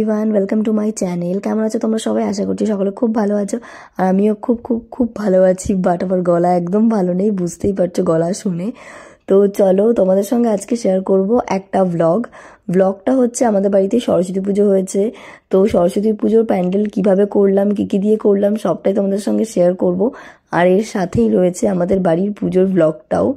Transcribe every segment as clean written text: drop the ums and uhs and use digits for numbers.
Everyone, welcome to my channel. কেমন আছো তোমরা সবাই? আশা করছি সকলে খুব ভালো আছো, আর আমিও খুব খুব খুব ভালো আছি। বাট আমার গলা একদম ভালো নেই, বুঝতেই পারছো গলা শুনে। তো চলো তোমাদের সঙ্গে আজকে শেয়ার করব একটা ব্লগটা হচ্ছে আমাদের বাড়িতে সরস্বতী পুজো হয়েছে। তো সরস্বতী পুজোর প্যান্ডেল কিভাবে করলাম, কি কি দিয়ে করলাম, সবটাই তোমাদের সঙ্গে শেয়ার করব। আর এর সাথেই রয়েছে আমাদের বাড়ির পুজোর ব্লগটাও।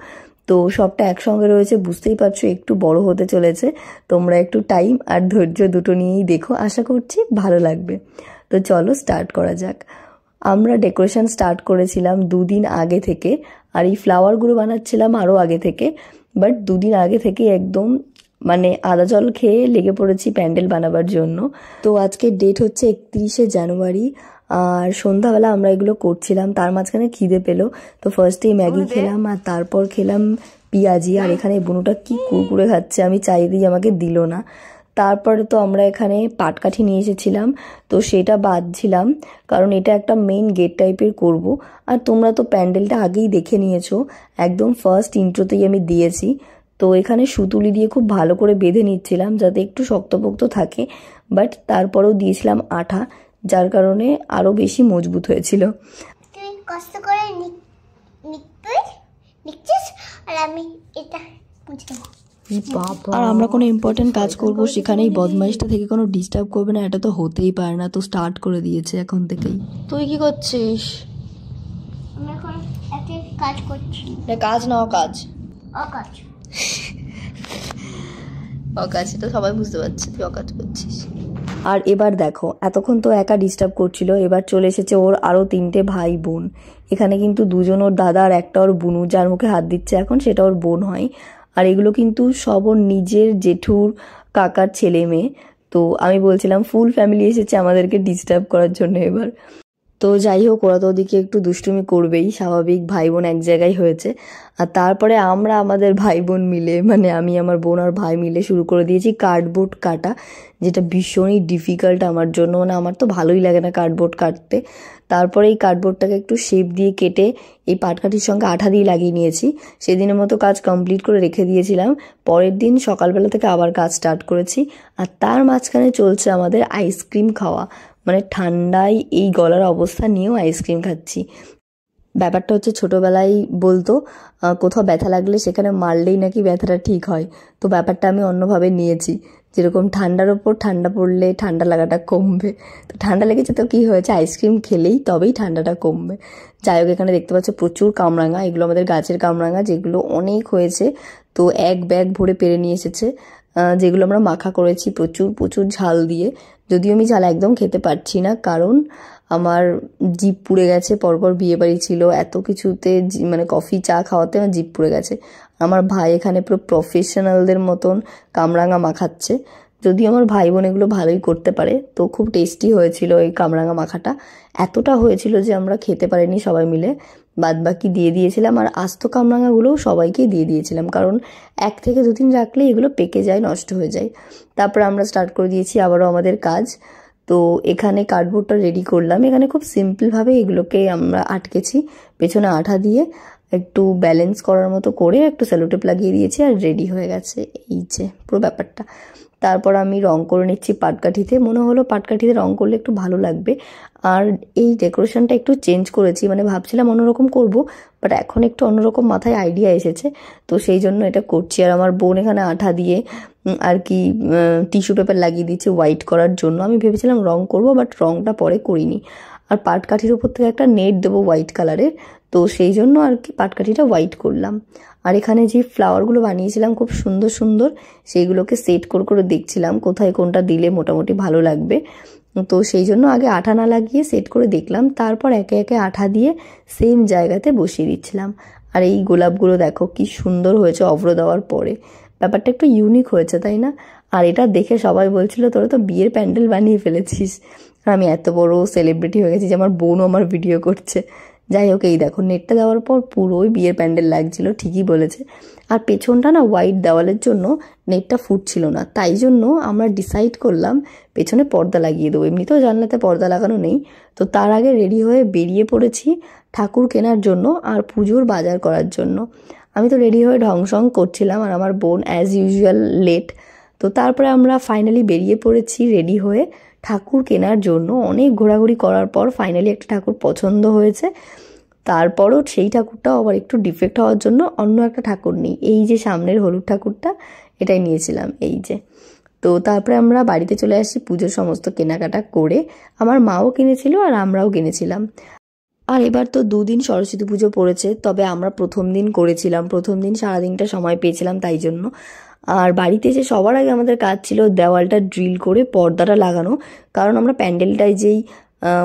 তো সবটা একসঙ্গে রয়েছে, বুঝতেই পারছো একটু বড় হতে চলেছে। তোমরা একটু টাইম আর ধৈর্য দুটো নিয়েই দেখো, আশা করছি ভালো লাগবে। তো চলো স্টার্ট করা যাক। আমরা ডেকোরেশন স্টার্ট করেছিলাম 2 দিন আগে থেকে, আর এই ফ্লাওয়ারগুলো বানাচ্ছিলাম আরও আগে থেকে। বাট 2 দিন আগে থেকে একদম মানে আদা জল খেয়ে লেগে পড়েছি প্যান্ডেল বানাবার জন্য। তো আজকের ডেট হচ্ছে 31শে জানুয়ারি, আর সন্ধ্যাবেলা আমরা এগুলো করছিলাম। তার মাঝখানে খিদে পেলো, তো ফার্স্টেই ম্যাগি খেলাম, আর তারপর খেলাম পিঁয়াজি। আর এখানে বুনুটা কি কুরকুরে খাচ্ছে, আমি চাইতেই আমাকে দিল না। তারপরে তো আমরা এখানে পাটকাঠি নিয়ে এসেছিলাম, তো সেটা বাঁধছিলাম, কারণ এটা একটা মেইন গেট টাইপের করব। আর তোমরা তো প্যান্ডেলটা আগেই দেখে নিয়েছো, একদম ফার্স্ট ইন্ট্রোতেই আমি দিয়েছি। তো এখানে সুতুলি দিয়ে খুব ভালো করে বেঁধে নিচ্ছিলাম যাতে একটু শক্তপোক্ত থাকে, বাট তারপরেও দিয়েছিলাম আঠা, যার কারণে আরো বেশি মজবুত হয়েছিল। তুই কষ্ট করে লিখছিস আর আমি এটা বুঝতে আর আমরা কোনো ইম্পর্টেন্ট কাজ করব, সেখানেই বদমাইশটা থেকে কোনো ডিস্টার্ব করবে না, এটা তো হতেই পারে না। তো স্টার্ট করে দিয়েছে এখন থেকেই। তুই কি করছিস? আমি এখন একটা কাজ করছি। কাজ না অকাজ? অকাজ। অকাজ তো সবাই বুঝতে পারছে, তুই অকাজ করছিস। আর এবার দেখো, এতক্ষণ তো একা ডিস্টার্ব করছিল, এবার চলে এসেছে ওর আরো 3টে ভাই বোন। এখানে কিন্তু 2জন ওর দাদা আর একটা ওর বুনু, যার মুখে হাত দিচ্ছে এখন সেটা ওর বোন হয়। আর এগুলো কিন্তু সব ওর নিজের জেঠুর কাকার ছেলে মেয়ে। তো আমি বলছিলাম ফুল ফ্যামিলি এসেছে আমাদেরকে ডিস্টার্ব করার জন্য এবার। তো যাই হোক, ওরা তো ওদিকে একটু দুষ্টুমি করবেই, স্বাভাবিক, ভাই বোন এক জায়গায় হয়েছে। আর তারপরে আমরা আমাদের ভাই বোন মিলে, মানে আমি আমার বোন আর ভাই মিলে শুরু করে দিয়েছি কার্ডবোর্ড কাটা, যেটা ভীষণই ডিফিকাল্ট আমার জন্য। মানে আমার তো ভালোই লাগে না কার্ডবোর্ড কাটতে। তারপরে এই কার্ডবোর্ডটাকে একটু শেপ দিয়ে কেটে এই পাটকাঠির সঙ্গে আঠা দিয়ে লাগিয়ে নিয়েছি। সেদিনের মতো কাজ কমপ্লিট করে রেখে দিয়েছিলাম। পরের দিন সকালবেলা থেকে আবার কাজ স্টার্ট করেছি। আর তার মাঝখানে চলছে আমাদের আইসক্রিম খাওয়া, মানে ঠান্ডায় এই গলার অবস্থা নিয়েও আইসক্রিম খাচ্ছি। ব্যাপারটা হচ্ছে ছোটোবেলায় বলতো কোথাও ব্যথা লাগলে সেখানে মারলেই নাকি ব্যথাটা ঠিক হয়। তো ব্যাপারটা আমি অন্যভাবে নিয়েছি, যেরকম ঠান্ডার ওপর ঠান্ডা পড়লে ঠান্ডা লাগাটা কমবে। তো ঠান্ডা লেগেছে তো কী হয়েছে, আইসক্রিম খেলেই তবেই ঠান্ডাটা কমবে। যাই হোক, এখানে দেখতে পাচ্ছ প্রচুর কামরাঙা, এগুলো আমাদের গাছের কামরাঙা, যেগুলো অনেক হয়েছে। তো এক ব্যাগ ভরে পেরে নিয়ে এসেছে, যেগুলো আমরা মাখা করেছি প্রচুর প্রচুর ঝাল দিয়ে। যদিও আমি ঝাল একদম খেতে পারছি না, কারণ আমার জিভ পুড়ে গেছে। পরপর বিয়ে বাড়ি ছিল, এত কিছুতে মানে কফি চা খাওয়াতে আমার জিভ পুড়ে গেছে। আমার ভাই এখানে পুরো প্রফেশনালদের মতন কামরাঙা মাখাচ্ছে। যদিও আমার ভাই বোন এগুলো ভালোই করতে পারে। তো খুব টেস্টি হয়েছিল এই কামরাঙা মাখাটা, এতটা হয়েছিল যে আমরা খেতে পারিনি সবাই মিলে, বাদ বাকি দিয়ে দিয়েছিলাম। আর আস্ত কামরাঙাগুলোও সবাইকেই দিয়ে দিয়েছিলাম, কারণ 1 থেকে 2 দিন রাখলে এগুলো পেকে যায়, নষ্ট হয়ে যায়। তারপর আমরা স্টার্ট করে দিয়েছি আবারও আমাদের কাজ। তো এখানে কার্ডবোর্ডটা রেডি করলাম। এখানে খুব সিম্পলভাবে এগুলোকে আমরা আটকেছি, পেছনে আঠা দিয়ে একটু ব্যালেন্স করার মতো করে একটু সেলোটেপ লাগিয়ে দিয়েছি, আর রেডি হয়ে গেছে এই যে পুরো ব্যাপারটা। তারপর আমি রং করে নিচ্ছি পাটকাঠিতে, মনে হলো পাটকাঠিতে রং করলে একটু ভালো লাগবে। আর এই ডেকোরেশনটা একটু চেঞ্জ করেছি, মানে ভাবছিলাম অন্যরকম করব, বাট এখন একটু অন্যরকম মাথায় আইডিয়া এসেছে, তো সেই জন্য এটা করছি। আর আমার বোন এখানে আঠা দিয়ে আর কি টিস্যু পেপার লাগিয়ে দিচ্ছে হোয়াইট করার জন্য। আমি ভেবেছিলাম রং করব, বাট রংটা পরে করিনি। আর পাটকাঠির উপর থেকে একটা নেট দেবো হোয়াইট কালারের, তো সেই জন্য আর কি পাটকাঠিটা হোয়াইট করলাম। আর এখানে যে ফ্লাওয়ারগুলো বানিয়েছিলাম খুব সুন্দর সুন্দর, সেইগুলোকে সেট করে করে দেখছিলাম কোথায় কোনটা দিলে মোটামুটি ভালো লাগবে। তো সেই জন্য আগে আঠা না লাগিয়ে সেট করে দেখলাম, তারপর একে একে আঠা দিয়ে সেম জায়গাতে বসিয়ে দিচ্ছিলাম। আর এই গোলাপগুলো দেখো কি সুন্দর হয়েছে অভ্র দেওয়ার পরে, ব্যাপারটা একটু ইউনিক হয়েছে, তাই না? আর এটা দেখে সবাই বলছিল তোরা তো বিয়ের প্যান্ডেল বানিয়ে ফেলেছিস। আর আমি এত বড় সেলিব্রিটি হয়ে গেছি যে আমার বোনও আমার ভিডিও করছে। যাই হোক, এই দেখো নেটটা দেওয়ার পর পুরোই বিয়ের প্যান্ডেল লাগছিল, ঠিকই বলেছে। আর পেছনটা না হোয়াইট দেওয়ালের জন্য নেটটা ফুটছিল না, তাই জন্য আমরা ডিসাইড করলাম পেছনে পর্দা লাগিয়ে দেবো। এমনিতেও জানলাতে পর্দা লাগানো নেই। তো তার আগে রেডি হয়ে বেরিয়ে পড়েছি ঠাকুর কেনার জন্য আর পুজোর বাজার করার জন্য। আমি তো রেডি হয়ে ঢং সং করছিলাম, আর আমার বোন অ্যাজ ইউজুয়াল লেট। তো তারপরে আমরা ফাইনালি বেরিয়ে পড়েছি রেডি হয়ে ঠাকুর কেনার জন্য। অনেক ঘোরাঘুরি করার পর ফাইনালি একটা ঠাকুর পছন্দ হয়েছে। তারপরও সেই ঠাকুরটাও আবার একটু ডিফেক্ট হওয়ার জন্য অন্য একটা ঠাকুর নিই, এই যে সামনের হলুদ ঠাকুরটা এটাই নিয়েছিলাম এই যে। তো তারপরে আমরা বাড়িতে চলে আসি পুজোর সমস্ত কেনাকাটা করে। আমার মাও কিনেছিল আর আমরাও কিনেছিলাম। আর এবার তো 2 দিন সরস্বতী পুজো পড়েছে, তবে আমরা প্রথম দিন করেছিলাম, প্রথম দিন সারাদিনটা সময় পেয়েছিলাম তাই জন্য। আর বাড়িতে এসে সবার আগে আমাদের কাজ ছিল দেওয়ালটা ড্রিল করে পর্দাটা লাগানো, কারণ আমরা প্যান্ডেলটায় যেই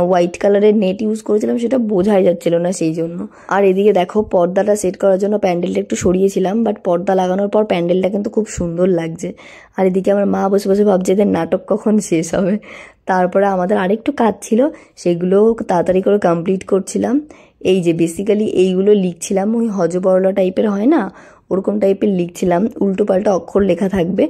হোয়াইট কালারের নেট ইউজ করেছিলাম সেটা বোঝাই যাচ্ছিল না সেই জন্য। আর এদিকে দেখো পর্দাটা সেট করার জন্য প্যান্ডেলটা একটু সরিয়েছিলাম, বাট পর্দা লাগানোর পর প্যান্ডেলটা কিন্তু খুব সুন্দর লাগছে। আর এদিকে আমার মা বসে বসে ভাবছে এদের নাটক কখন শেষ হবে। তারপরে আমাদের আরেকটু কাজ ছিল, সেগুলো তাড়াতাড়ি করে কমপ্লিট করছিলাম। এই যে বেসিক্যালি এইগুলো লিখছিলাম, ওই হজবরলা টাইপের হয় না, ওরকম টাইপের লিখছিলাম, উল্টো পাল্টা অক্ষর লেখা থাকবে।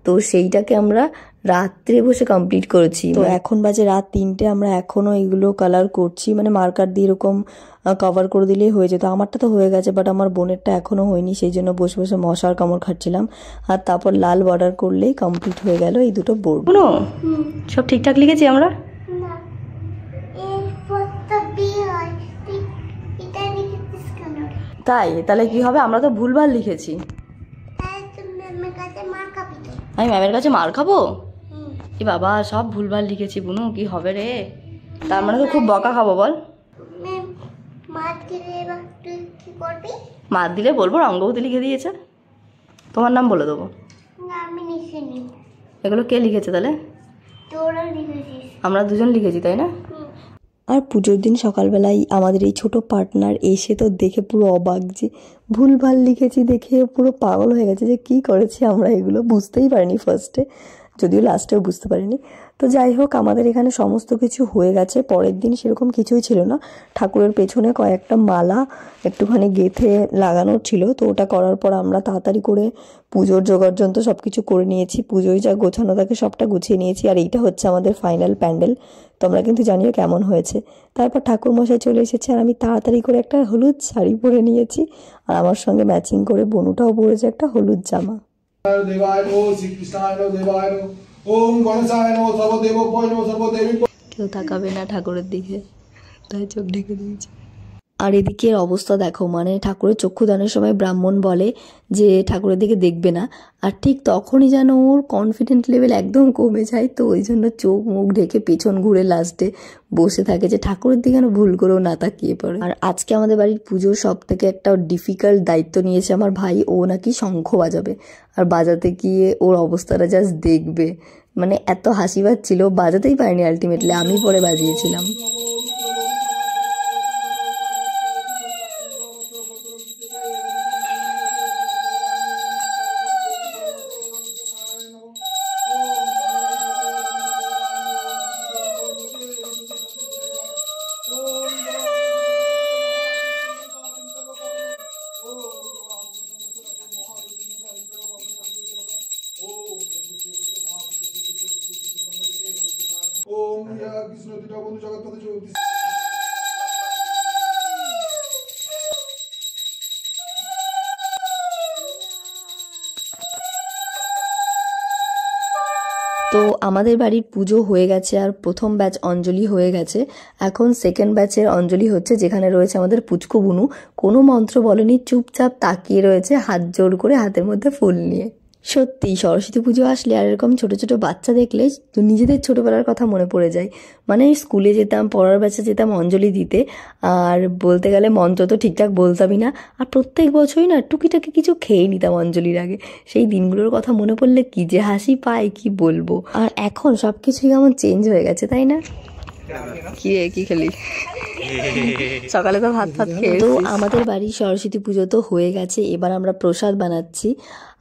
তো সেইটাকে আমরা রাত্রে বসে কমপ্লিট করেছি। তো এখন বাজে রাত 3টে, আমরা এখনও এইগুলো কালার করছি, মানে মার্কার দিয়ে এরকম কভার করে দিলেই হয়ে যেত। আমারটা তো হয়ে গেছে, বাট আমার বোনেরটা এখনও হয়নি, সেই জন্য বসে বসে মশার কামড় খাচ্ছিলাম। আর তারপর লাল বর্ডার করলেই কমপ্লিট হয়ে গেল এই দুটো বোর্ড। সব ঠিকঠাক লিখেছি আমরা। তাই তাহলে কি হবে, আমরা তো ভুলভাল লিখেছি। আমি ম্যামের কাছে মার খাবো? এ বাবা, সব ভুলভাল লিখেছি বুনু, কি হবে রে? তার মানে তো খুব বকা খাবো বল। মার দিলে বলবো রঙ্গবতী লিখে দিয়েছে, তোমার নাম বলে দেবো। এগুলো কে লিখেছে তাহলে? আমরা দুজন লিখেছি তাই না? আর পুজোর দিন সকালবেলায় আমাদের এই ছোট পার্টনার এসে তো দেখে পুরো অবাক, যে ভুলভাল লিখেছি দেখে পুরো পাগল হয়ে গেছে যে কি করেছি আমরা, এগুলো বুঝতেই পারিনি ফার্স্টে, যদিও লাস্টেও বুঝতে পারিনি। তো যাই হোক, আমাদের এখানে সমস্ত কিছু হয়ে গেছে। পরের দিন সেরকম কিছুই ছিল না, ঠাকুরের পেছনে কয়েকটা মালা একটুখানি গেঁথে লাগানোর ছিল, তো ওটা করার পর আমরা তাড়াতাড়ি করে পুজোর জোগাড় যন্ত্র সব কিছু করে নিয়েছি, পুজোয় যা গোছানো থাকে সবটা গুছিয়ে নিয়েছি। আর এইটা হচ্ছে আমাদের ফাইনাল প্যান্ডেল, তোমরা কিন্তু জানিও কেমন হয়েছে। তারপর ঠাকুরমশাই চলে এসেছে, আর আমি তাড়াতাড়ি করে একটা হলুদ শাড়ি পরে নিয়েছি, আর আমার সঙ্গে ম্যাচিং করে বনুটাও পরেছে একটা হলুদ জামা। কেউ তাকাবে না ঠাকুরের দিকে, তাই চোখ ঢেকে দিয়েছে। আর এদিকের অবস্থা দেখো, মানে ঠাকুরের চক্ষুদানের সময় ব্রাহ্মণ বলে যে ঠাকুরের দিকে দেখবে না, আর ঠিক তখনই যেন ওর কনফিডেন্ট লেভেল একদম কমে যায়, তো ওই জন্য চোখ মুখ ঢেকে পেছন ঘুরে লাস্টে বসে থাকে যে ঠাকুরের দিকে যেন ভুল করেও না তাকিয়ে পড়ে। আর আজকে আমাদের বাড়ির পুজোর সব থেকে একটা ডিফিকাল্ট দায়িত্ব নিয়েছে আমার ভাই, ও নাকি শঙ্খ বাজাবে, আর বাজাতে গিয়ে ওর অবস্থাটা জাস্ট দেখবে, মানে এত হাসি পাচ্ছিল, বাজাতেই পারিনি আলটিমেটলি, আমি পরে বাজিয়েছিলাম। তো আমাদের বাড়ির পুজো হয়ে গেছে, আর প্রথম ব্যাচ অঞ্জলি হয়ে গেছে, এখন সেকেন্ড ব্যাচের অঞ্জলি হচ্ছে, যেখানে রয়েছে আমাদের পুচকু বুনু, কোনো মন্ত্র বলেনি, চুপচাপ তাকিয়ে রয়েছে হাত জোর করে, হাতের মধ্যে ফুল নিয়ে। সত্যি সরস্বতী পুজো আসলে আর এরকম ছোট ছোট বাচ্চা দেখলে নিজেদের ছোটবেলার কথা মনে পড়ে যায়। মানে স্কুলে যেতাম, পড়ার ব্যাচে যেতাম অঞ্জলি দিতে, আর বলতে গেলে মন্ত্র তো ঠিকঠাক বলতামই না, আর প্রত্যেক বছরই না টুকিটাকি কিছু খেয়ে নিতাম অঞ্জলির আগে। সেই দিনগুলোর কথা মনে পড়লে কি যে হাসি পায়, কি বলবো। আর এখন সব কিছুই কেমন চেঞ্জ হয়ে গেছে, তাই না? কি রে, কি খেলি? সকালে তো ভাত খেয়ে। তো আমাদের বাড়ির সরস্বতী পুজো তো হয়ে গেছে, এবার আমরা প্রসাদ বানাচ্ছি।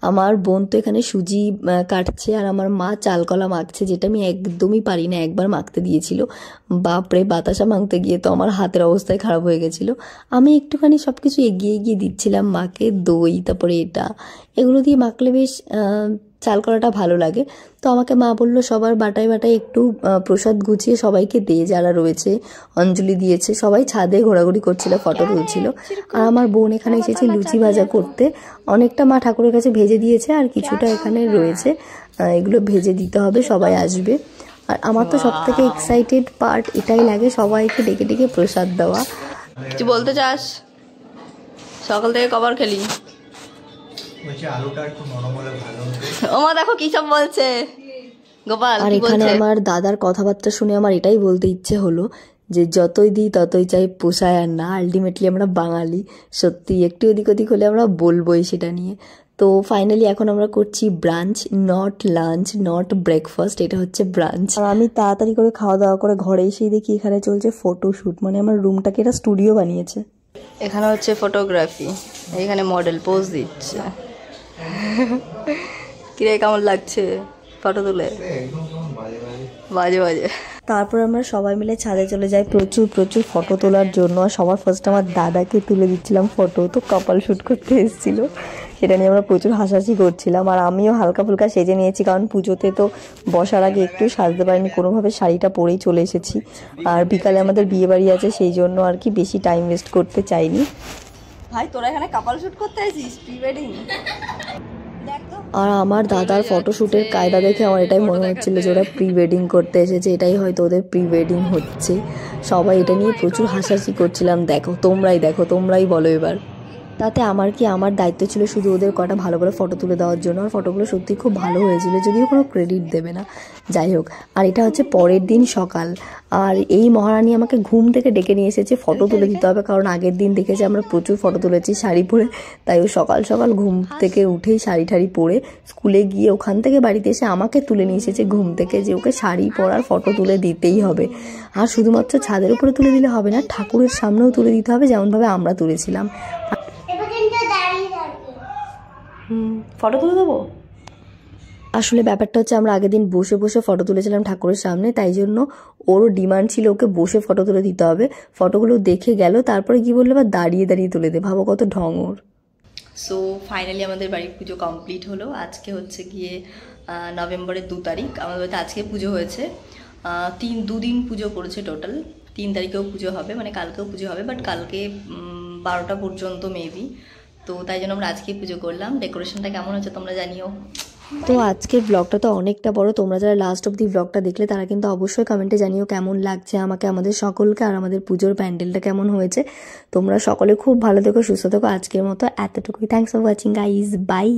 আমার বোন তো এখানে সুজি কাটছে, আর আমার মা চালকলা মাখছে, যেটা আমি একদমই পারি না, একবার মাখতে দিয়েছিল, বাপরে বাতাসা মাখতে গিয়ে তো আমার হাতের অবস্থায় খারাপ হয়ে গেছিল। আমি একটুখানি সব কিছু এগিয়ে এগিয়ে দিচ্ছিলাম মাকে, দই, তারপরে এগুলো দিয়ে মাখলে বেশ চাল কলাটা ভালো লাগে। তো আমাকে মা বললো সবার বাটায় বাটায় একটু প্রসাদ গুছিয়ে সবাইকে দিয়ে, যারা রয়েছে অঞ্জলি দিয়েছে। সবাই ছাদে ঘোরাঘুরি করছিল, ফটো তুলছিল। আর আমার বোন এখানে এসেছে লুচি ভাজা করতে। অনেকটা মা ঠাকুরের কাছে ভেজে দিয়েছে, আর কিছুটা এখানে রয়েছে, এগুলো ভেজে দিতে হবে, সবাই আসবে। আর আমার তো সব থেকে এক্সাইটেড পার্ট এটাই লাগে, সবাইকে ডেকে ডেকে প্রসাদ দেওয়া। কিছু বলতে চাস? সকাল থেকে কবার খেলি? ওমা দেখো কি সব বলছে গোপাল। আর এখানে আমার দাদার কথাবার্তা শুনে আমার এটাই বলতে ইচ্ছে হলো যে যতই দিই ততই চাই, পোষায় আর না। আলটিমেটলি আমরা বাঙালি, সত্যি একটু এদিক ওদিক হলে আমরা বলবোই সেটা নিয়ে। তো ফাইনালি এখন আমরা করছি branch, not lunch, not breakfast, এটা হচ্ছে ব্রাঞ্চ। আর আমি তাড়াতাড়ি করে খাওয়া দাওয়া করে ঘরে এসেই দেখি এখানে চলছে ফটোশ্যুট, মানে আমার রুমটাকে এটা স্টুডিও বানিয়েছে। এখানে হচ্ছে ফটোগ্রাফি, এখানে মডেল পোজ দিচ্ছে। কিরে কেমন লাগছে ফটো তুলে? বাজে বাজে। তারপর আমরা সবাই মিলে ছাদে চলে যাই প্রচুর প্রচুর ফটো তোলার জন্য। আর সবার ফার্স্ট আমার দাদাকে তুলে দিচ্ছিলাম ফটো, তো কপাল শ্যুট করতে এসেছিল, সেটা নিয়ে আমরা প্রচুর হাসাহাসি করছিলাম। আর আমিও হালকা ফুলকা সেজে নিয়েছি, কারণ পুজোতে তো বসার আগে একটু সাজতে পারিনি, কোনোভাবে শাড়িটা পরেই চলে এসেছি। আর বিকালে আমাদের বিয়ে বাড়ি আছে, সেই জন্য আর কি বেশি টাইম ওয়েস্ট করতে চাইনি। ভাই তোরা এখানে কাপাল শুট করতে আসিস, প্রি ওয়েডিং? আর আমার দাদার ফটোশ্যুটের কায়দা দেখে আমার এটাই মনে হচ্ছিল যে ওরা প্রি ওয়েডিং করতে এসেছে, এটাই হয়তো ওদের প্রি ওয়েডিং হচ্ছে। সবাই এটা নিয়ে প্রচুর হাসাহাসি করছিলাম। দেখো তোমরাই বলো এবার। তাতে আমার কি, আমার দায়িত্ব ছিল শুধু ওদের কটা ভালো করে ফটো তুলে দেওয়ার জন্য। আর ফটোগুলো সত্যি খুব ভালো হয়েছিল, যদিও কোনো ক্রেডিট দেবে না, যাই হোক। আর এটা হচ্ছে পরের দিন সকাল, আর এই মহারানী আমাকে ঘুম থেকে ডেকে নিয়ে এসেছে ফটো তুলে দিতে হবে, কারণ আগের দিন দেখেছে আমরা প্রচুর ফটো তুলেছি শাড়ি পরে। তাই ও সকাল সকাল ঘুম থেকে উঠেই শাড়ি ঠাড়ি পরে স্কুলে গিয়ে ওখান থেকে বাড়িতে এসে আমাকে তুলে নিয়ে এসেছে ঘুম থেকে, যে ওকে শাড়ি পরার ফটো তুলে দিতেই হবে। আর শুধুমাত্র ছাদের উপরে তুলে দিলে হবে না, ঠাকুরের সামনেও তুলে দিতে হবে, যেমনভাবে আমরা তুলেছিলাম। ফটো তুলে দেবো। আসলে ব্যাপারটা হচ্ছে আমরা আগের দিন বসে বসে ফটো তুলেছিলাম ঠাকুরের সামনে, তাই জন্য ওরও ডিমান্ড ছিল ওকে বসে ফটো তুলে দিতে হবে। ফটোগুলো দেখে গেল, তারপরে কি বললো বা দাঁড়িয়ে দাঁড়িয়ে তুলে দে, ভাবো কত ঢং ওর। সো ফাইনালি আমাদের বাড়ির পুজো কমপ্লিট হলো। আজকে হচ্ছে গিয়ে নভেম্বরের 2 তারিখ। আমাদের বাড়িতে আজকে পুজো হয়েছে, দুদিন পুজো করেছে টোটাল। 3 তারিখেও পুজো হবে, মানে কালকেও পুজো হবে, বাট কালকে 12টা পর্যন্ত মেবি। তো তাই জন্য আমরা আজকেই পুজো করলাম। ডেকোরেশনটা কেমন হচ্ছে তোমরা জানিও। তো আজকের ব্লগটা তো অনেকটা বড়, তোমরা যারা লাস্ট অব্দি ব্লগটা দেখলে তারা কিন্তু অবশ্যই কমেন্টে জানিও কেমন লাগছে আমাকে, আমাদের সকলকে, আর আমাদের পুজোর প্যান্ডেলটা কেমন হয়েছে। তোমরা সকলে খুব ভালো থেকো, সুস্থ থেকো। আজকের মতো এতটুকুই। Thanks for watching guys, by.